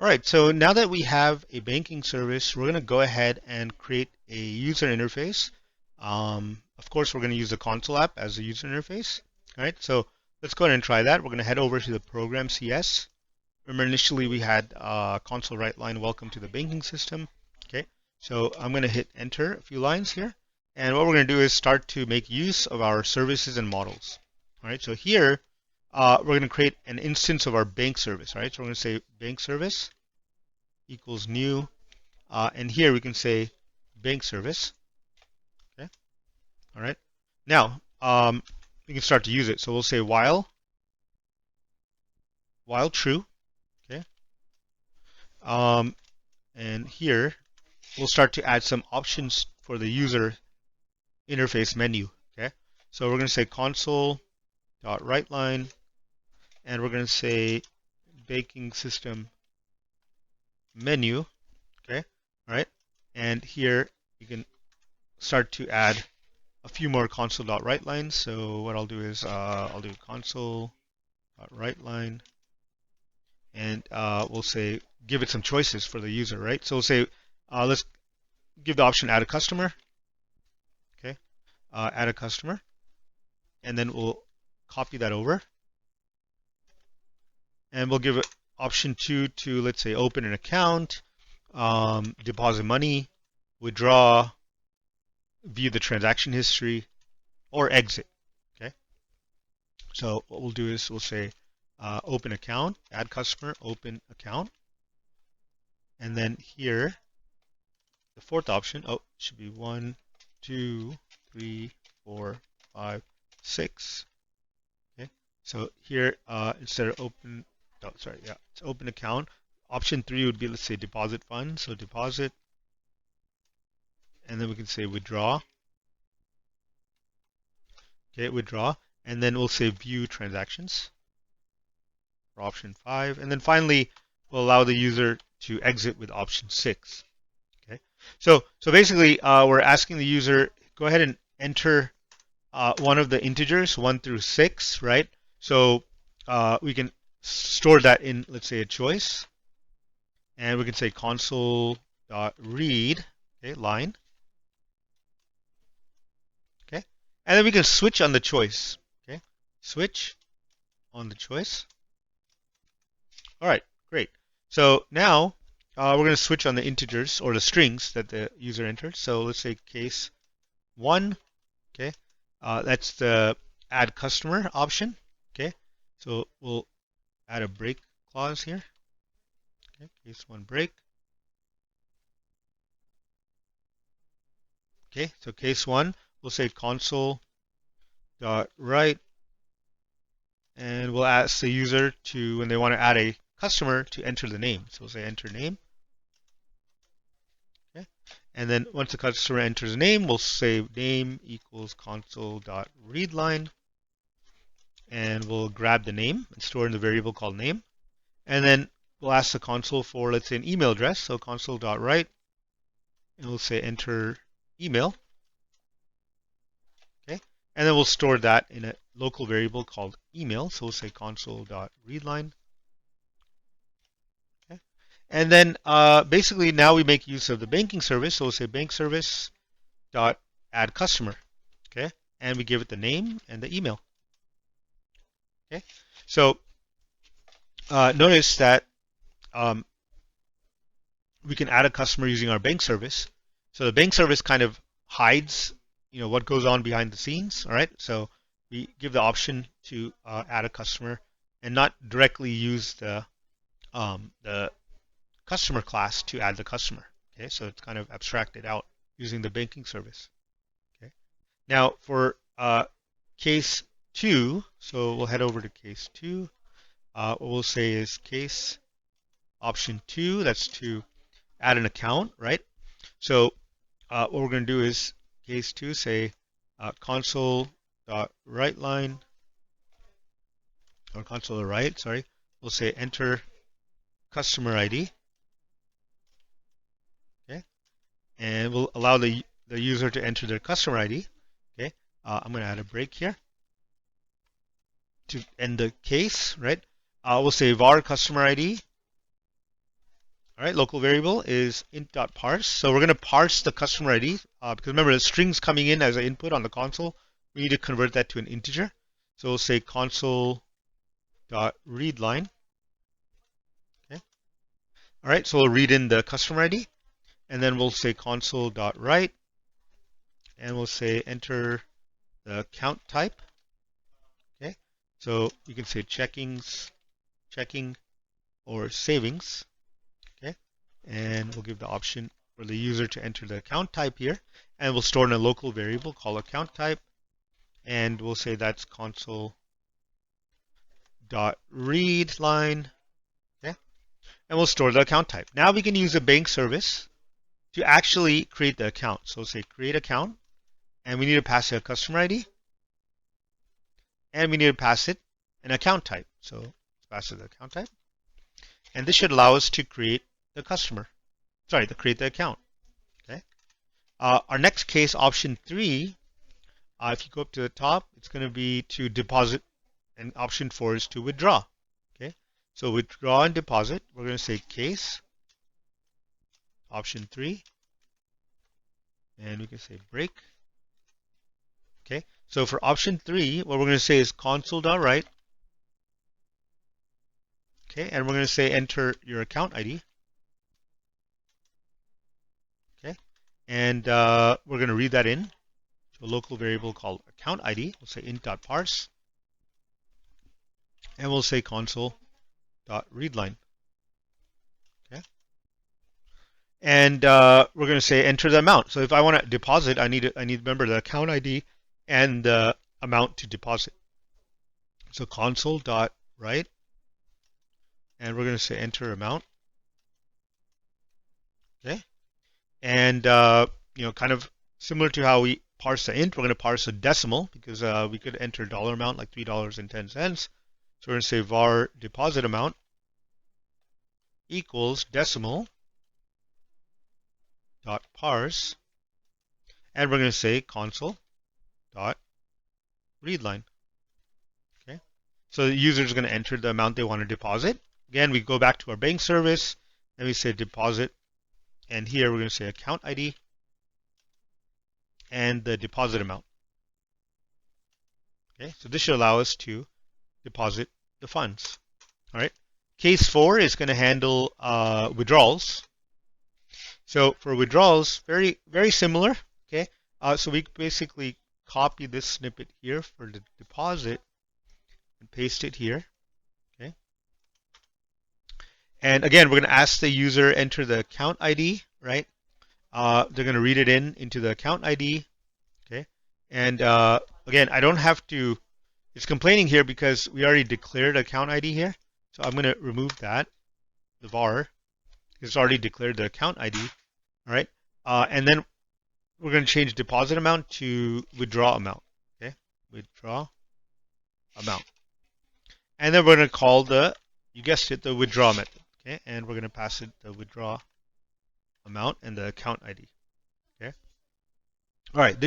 All right, so now that we have a banking service, we're going to go ahead and create a user interface. Of course, we're going to use the console app as a user interface. All right, so let's go ahead and try that. We're going to head over to the program CS. Remember, initially we had console write line, welcome to the banking system. Okay, so I'm going to hit enter a few lines here. And what we're going to do is start to make use of our services and models. All right, so here we're going to create an instance of our bank service. All right, so we're going to say bank service equals new, and here we can say bank service. Okay, all right. Now we can start to use it. So we'll say while true. Okay, and here we'll start to add some options for the user interface menu. Okay, so we're going to say console.writeLine, and we're going to say banking system menu. Okay, all right, and here you can start to add a few more console.writeLines. So what I'll do is I'll do console.writeLine, and we'll say give it some choices for the user, right? So we'll say let's give the option add a customer. Okay, add a customer, and then we'll copy that over, and we'll give it option 2 to, let's say, open an account, deposit money, withdraw, view the transaction history, or exit. Okay, so what we'll do is we'll say open account, add customer, open account, and then here the fourth option, oh, it should be 1, 2, 3, 4, 5, 6. Okay, so here instead of open, oh, sorry, yeah, it's open account. Option 3 would be, let's say, deposit fund, so deposit, and then we can say withdraw. Okay, withdraw, and then we'll say view transactions for option 5, and then finally we'll allow the user to exit with option 6. Okay, so basically we're asking the user go ahead and enter one of the integers 1 through 6, right? So we can store that in, let's say, a choice, and we can say console.read, okay, line. Okay, and then we can switch on the choice. Okay, switch on the choice. All right, great. So now we're going to switch on the integers or the strings that the user entered. So let's say case 1. Okay, that's the add customer option. Okay, so we'll add a break clause here. Okay, case 1 break. Okay, so case 1, we'll say console.write, and we'll ask the user to, when they want to add a customer, to enter the name. So we'll say enter name. Okay, and then once the customer enters a name, we'll say name equals console.readLine, and we'll grab the name and store in the variable called name, and then we'll ask the console for, let's say, an email address. So console.write, and we'll say enter email. Okay, and then we'll store that in a local variable called email. So we'll say console.readLine. Okay, and then basically now we make use of the banking service. So we'll say bank service dot add customer. Okay, and we give it the name and the email. Okay, so notice that we can add a customer using our bank service. So the bank service kind of hides, what goes on behind the scenes. All right, so we give the option to add a customer and not directly use the customer class to add the customer. Okay, so it's kind of abstracted out using the banking service. Okay, now for case 2, so we'll head over to case 2. What we'll say is case option 2, that's to add an account, right? So what we're going to do is case 2, say console.writeLine, or console.write, sorry, we'll say enter customer ID. Okay, and we'll allow the user to enter their customer ID. Okay, I'm going to add a break here to end the case, right? We'll say var customer ID, All right, local variable is int.parse. So we're going to parse the customer ID because remember the string's coming in as an input on the console. We need to convert that to an integer. So we'll say console.readLine. Okay. All right, so we'll read in the customer ID, and then we'll say console.write, and we'll say enter the count type. Okay. So you can say checking or savings. Okay. And we'll give the option for the user to enter the account type here, and we'll store in a local variable called account type, and we'll say that's console.readLine. Okay. And we'll store the account type. Now we can use a bank service to actually create the account. So we'll say create account, and we need to pass it a customer ID, and we need to pass it an account type. So let's pass it the account type, and this should allow us to create the create the account. Okay. Our next case, option 3, if you go up to the top, it's going to be to deposit, and option 4 is to withdraw. Okay. So withdraw and deposit, we're going to say case, option 3, and we can say break. Okay. So for option 3, what we're going to say is console.write. Okay, and we're going to say enter your account ID. Okay, and we're going to read that in to a local variable called account ID. We'll say int.parse, and we'll say console.readLine. Okay, and we're going to say enter the amount. So if I want to deposit, I need to remember the account ID and the amount to deposit. So console.write, and we're going to say enter amount. Okay, and kind of similar to how we parse the int, we're going to parse a decimal because we could enter dollar amount like $3.10. So we're going to say var deposit amount equals decimal dot parse, and we're going to say console dot readLine. Okay, so the user is going to enter the amount they want to deposit. Again, we go back to our bank service and we say deposit, and here we're going to say account ID and the deposit amount. Okay, so this should allow us to deposit the funds. All right. Case 4 is going to handle withdrawals. So for withdrawals, very, very similar. Okay. So we basically copy this snippet here for the deposit and paste it here. Okay. And again, we're going to ask the user enter the account ID, right? They're going to read it into the account ID. Okay. And again, I don't have to. It's complaining here because we already declared account ID here. So I'm going to remove that, the var. It's already declared the account ID. All right. And then we're going to change deposit amount to withdraw amount. Okay. Withdraw amount. And then we're going to call you guessed it, the withdraw method. Okay. And we're going to pass it the withdraw amount and the account ID. Okay. All right.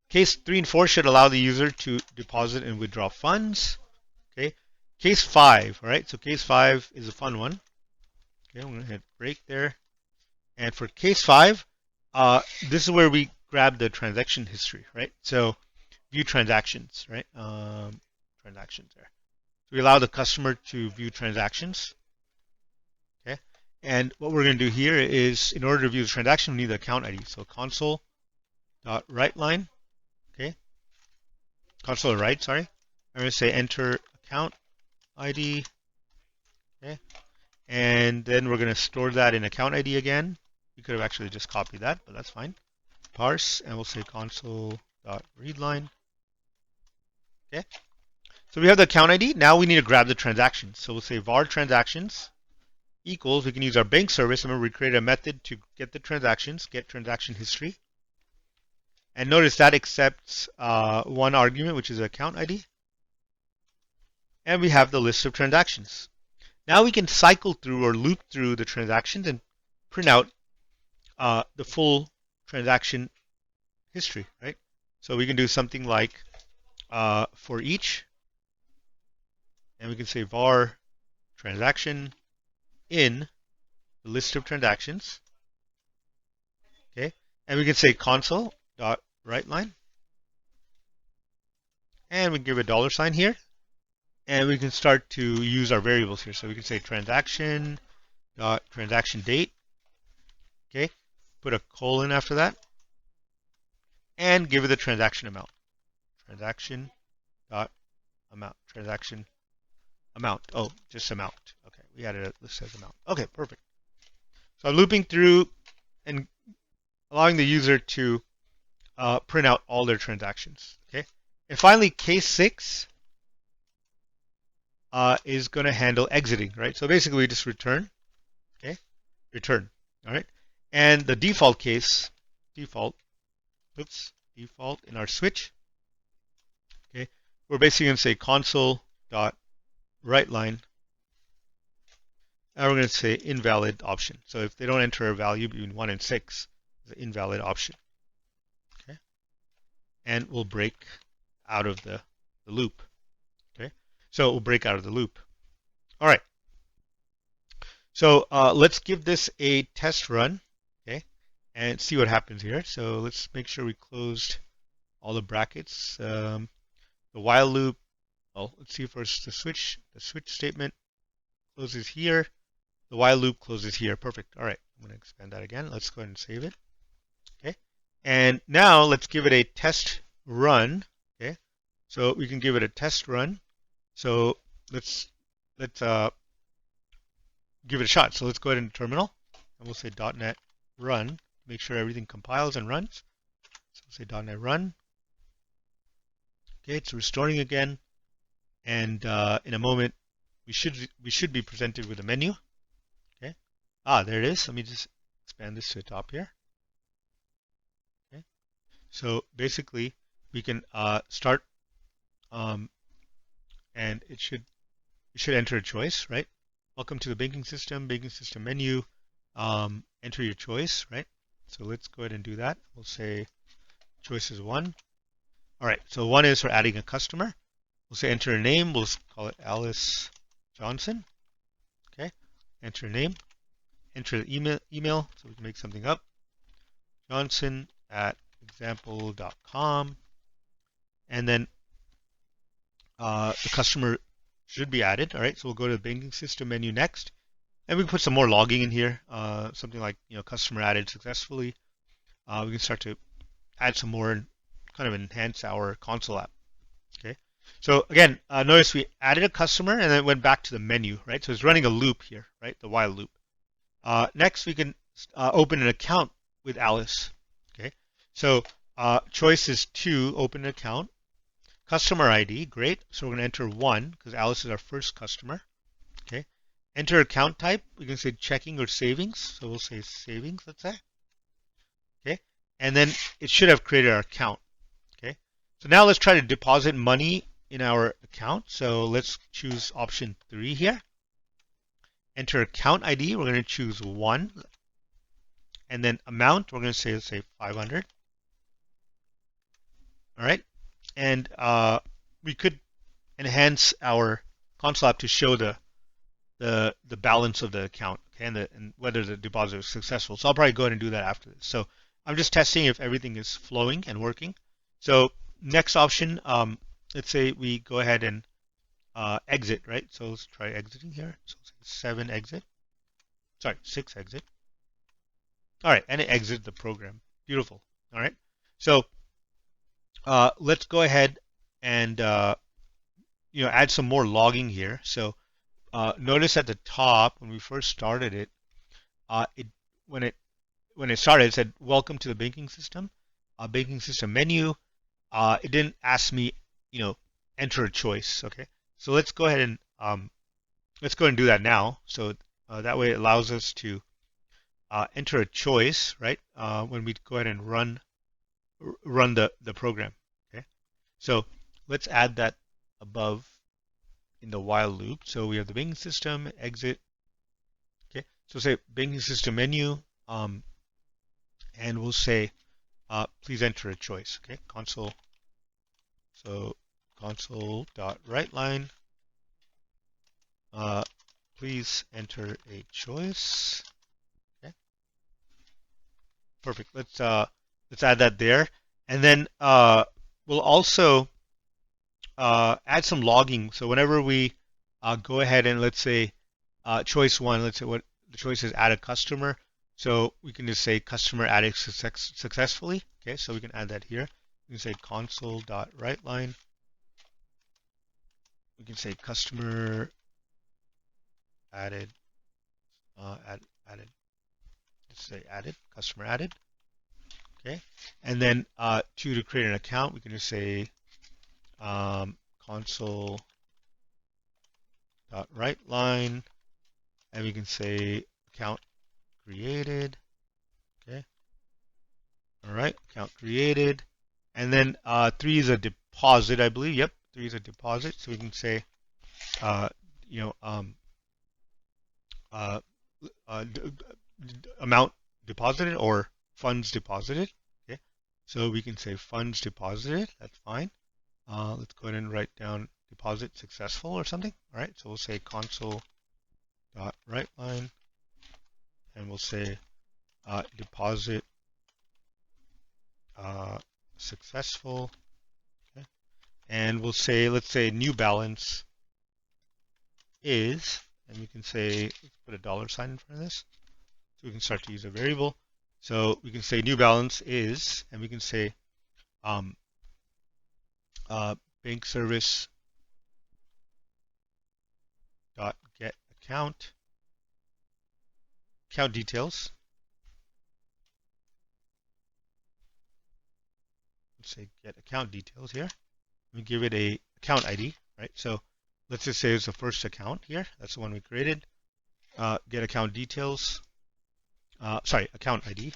Case 3 and 4 should allow the user to deposit and withdraw funds. Okay. Case 5, all right? So case 5 is a fun one. Okay, I'm going to hit break there. And for case 5, this is where we grab the transaction history, right? So view transactions, right? Transactions there. So we allow the customer to view transactions. Okay. And what we're going to do here is, in order to view the transaction, we need the account ID. So console.writeLine. Okay. Console.write, sorry. I'm going to say enter account ID. Okay. And then we're going to store that in account ID again. You could have actually just copied that, but that's fine. Parse, and we'll say console.readLine. Okay. So we have the account ID. Now we need to grab the transactions. So we'll say var transactions equals, we can use our bank service. Remember, we created a method to get the transactions, get transaction history. And notice that accepts one argument, which is account ID. And we have the list of transactions. Now we can cycle through or loop through the transactions and print out the full transaction history, right? So we can do something like for each, and we can say var transaction in the list of transactions. Okay, and we can say console dot writeLine, and we can give a $sign here, and we can start to use our variables here. So we can say transaction dot transaction date. Okay, put a colon after that, and give it the transaction amount. Transaction dot amount. Transaction amount. Oh, just amount. Okay, we added a list as amount. Okay, perfect. So I'm looping through and allowing the user to print out all their transactions. Okay, and finally, case 6 is going to handle exiting, right? So basically, we just return. Okay, return. All right, and the default case, default in our switch. Okay, we're basically going to say console dot writeLine, and we're going to say invalid option. So if they don't enter a value between 1 and 6, it's an invalid option. Okay, and we'll break out of the loop. Okay, so we'll break out of the loop. All right. So let's give this a test run, okay, and see what happens here. So let's make sure we closed all the brackets. The while loop. Well, let's see first the switch. The switch statement closes here. The while loop closes here. Perfect. All right. I'm going to expand that again. Let's go ahead and save it. Okay. And now let's give it a test run. Okay. So we can give it a test run. So let's give it a shot. So let's go ahead and terminal, and we'll say .NET run. Make sure everything compiles and runs. So we'll say .NET run. Okay, it's restoring again, and in a moment we should be presented with a menu. Okay, there it is. Let me just expand this to the top here. Okay, so basically we can start, and it should enter a choice, right? Welcome to the banking system menu. Enter your choice, right? So let's go ahead and do that. We'll say choice is 1. All right, so 1 is for adding a customer. We'll say enter a name. We'll call it Alice Johnson. Okay, enter a name. Enter the email, so we can make something up. Johnson@example.com. And then the customer should be added. All right, so we'll go to the banking system menu next. And we can put some more logging in here, something like, customer added successfully. We can start to add some more and kind of enhance our console app. Okay. So again, notice we added a customer and then went back to the menu, right? So it's running a loop here, right? The while loop. Next, we can open an account with Alice. Okay. So choice is 2, open an account. Customer ID, great. So we're going to enter 1 because Alice is our first customer. Okay. Enter account type. We can say checking or savings. So we'll say savings, let's say. Okay. And then it should have created our account. Okay. So now let's try to deposit money in our account. So let's choose option 3 here. Enter account ID. We're going to choose 1. And then amount, we're going to say, let's say 500. All right. And we could enhance our console app to show the balance of the account, okay, and whether the deposit was successful. So I'll probably go ahead and do that after this. So I'm just testing if everything is flowing and working. So next option, let's say we go ahead and exit, right? So let's try exiting here. So 7 exit. Sorry, 6 exit. All right, and it exited the program. Beautiful. All right. So let's go ahead and add some more logging here. So notice at the top when we first started it, when it started, it said welcome to the banking system menu. It didn't ask me, enter a choice. Okay, so let's go ahead and do that now. So that way it allows us to enter a choice, right? When we go ahead and run the program. Okay, so let's add that above in the while loop. So we have the banking system, exit. Okay, so say banking system menu, and we'll say, please enter a choice. Okay, console. So console.writeLine, please enter a choice. Perfect. Let's add that there, and then we'll also add some logging. So whenever we go ahead and let's say choice one, let's say what the choice is add a customer. So we can just say customer added successfully. Okay, so we can add that here. We can say console.writeLine. We can say customer added, added. Let's say added, customer added. Okay, and then to create an account, we can just say console.writeLine, and we can say account created. Okay, all right, account created, and then 3 is a deposit, I believe. Yep, 3 is a deposit, so we can say uh, you know uh, amount deposited or funds deposited. Okay, so we can say funds deposited. That's fine. Let's go ahead and write down deposit successful or something. All right, so we'll say console.writeLine, and we'll say deposit successful. Okay, and we'll say, let's say new balance is, and we can say, let's put a $sign in front of this, so we can start to use a variable. So we can say new balance is, and we can say bank service dot get account details. Let's say get account details here. We give it a account ID, right? So let's just say it's the first account here. That's the one we created. Get account details. Sorry, account ID.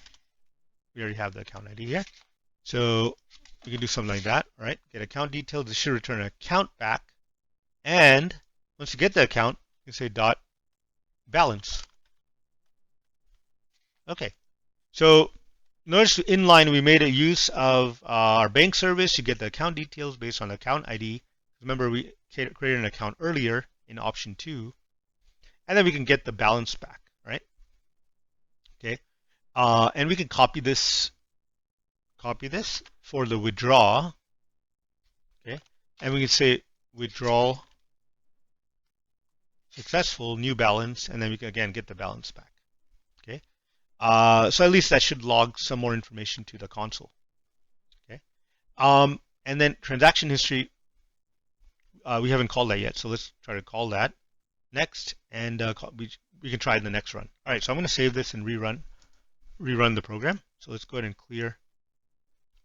We already have the account ID here. So we can do something like that, right? Get account details. This should return an account back. And once you get the account, you can say dot balance. Okay. So notice in line we made a use of our bank service. You get the account details based on account ID. Remember, we created an account earlier in option 2. And then we can get the balance back, right? Okay. And we can copy this for the withdraw. Okay. And we can say withdrawal successful, new balance, and then we can again get the balance back. Okay. So at least that should log some more information to the console. Okay. And then transaction history, we haven't called that yet, so let's try to call that next, and we can try it in the next run. All right, so I'm going to save this and rerun the program. So let's go ahead and clear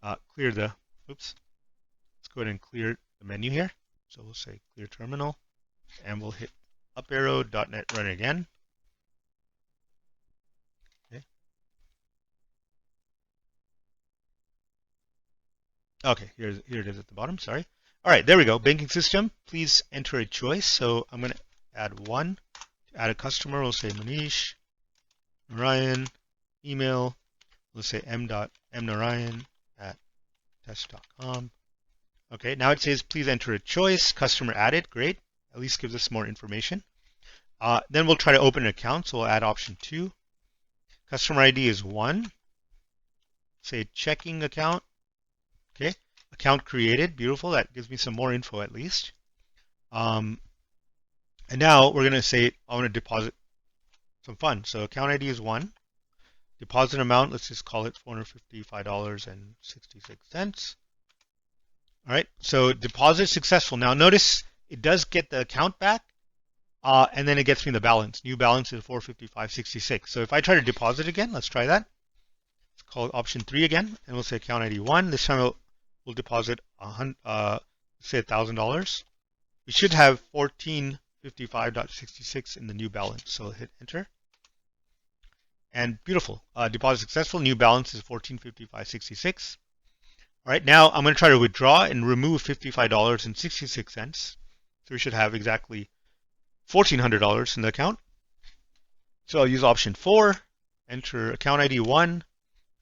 the. Oops. Let's go ahead and clear the menu here. So we'll say clear terminal, and we'll hit up arrow .NET run again. Okay, here it is at the bottom, sorry. All right, there we go. Banking system, please enter a choice. So I'm going to add one. To add a customer, we'll say Manish, Narayan, email, we'll say m.narayan@test.com. Okay, now it says please enter a choice. Customer added, great. At least gives us more information. Then we'll try to open an account, so we'll add option 2. Customer ID is 1. Say checking account. Okay, account created, beautiful. That gives me some more info at least. And now we're going to say I want to deposit some funds. So account ID is 1. Deposit amount, let's just call it $455.66. All right, so deposit successful. Now notice it does get the account back, and then it gets me the balance. New balance is $455.66. So if I try to deposit again, let's try that. Let's call it option 3 again, and we'll say account ID 1. This time we'll deposit say $1,000. We should have $1455.66 in the new balance. So hit enter. And beautiful. Deposit successful. New balance is $1455.66. All right, now I'm going to try to withdraw and remove $55.66. So we should have exactly $1,400 in the account. So I'll use option 4. Enter account ID 1.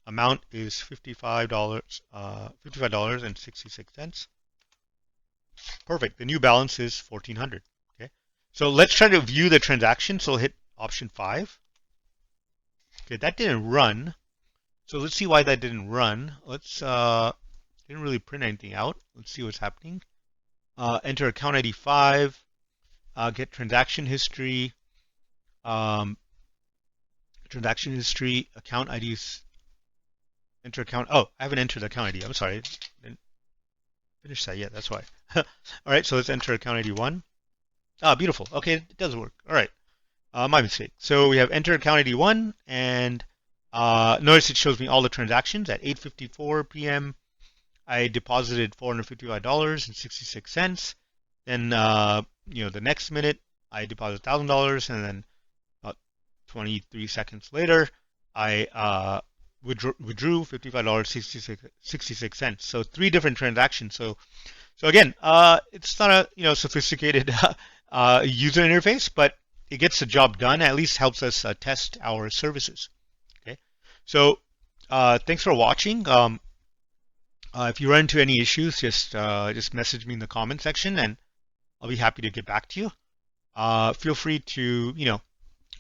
Amount is $55.66. Perfect. The new balance is $1,400. Okay. So let's try to view the transaction. So I'll hit option 5. Okay, that didn't run. So let's see why that didn't run. Let's didn't really print anything out. Let's see what's happening. Enter account ID 5. Get transaction history. Transaction history. Account IDs. Enter account. Oh, I haven't entered the account ID. I'm sorry. Didn't finish that yet. That's why. All right. So let's enter account ID 1. Ah, beautiful. Okay, it does work. All right. My mistake. So we have enter account ID 1, and notice it shows me all the transactions at 8:54 p.m. I deposited $455.66. Then, the next minute, I deposited $1,000, and then about 23 seconds later, I withdrew $55.66. So 3 different transactions. So again, it's not a sophisticated user interface, but it gets the job done. At least helps us test our services. Okay, so thanks for watching. If you run into any issues, just message me in the comment section, and I'll be happy to get back to you. Feel free to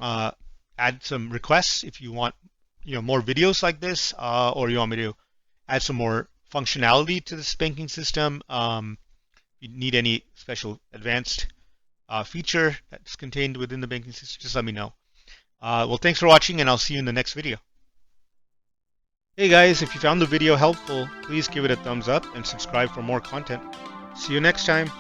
add some requests if you want more videos like this, or you want me to add some more functionality to this banking system. If you need any special advanced feature that's contained within the banking system, just let me know. Well, thanks for watching, and I'll see you in the next video. Hey guys, if you found the video helpful, please give it a thumbs up and subscribe for more content. See you next time.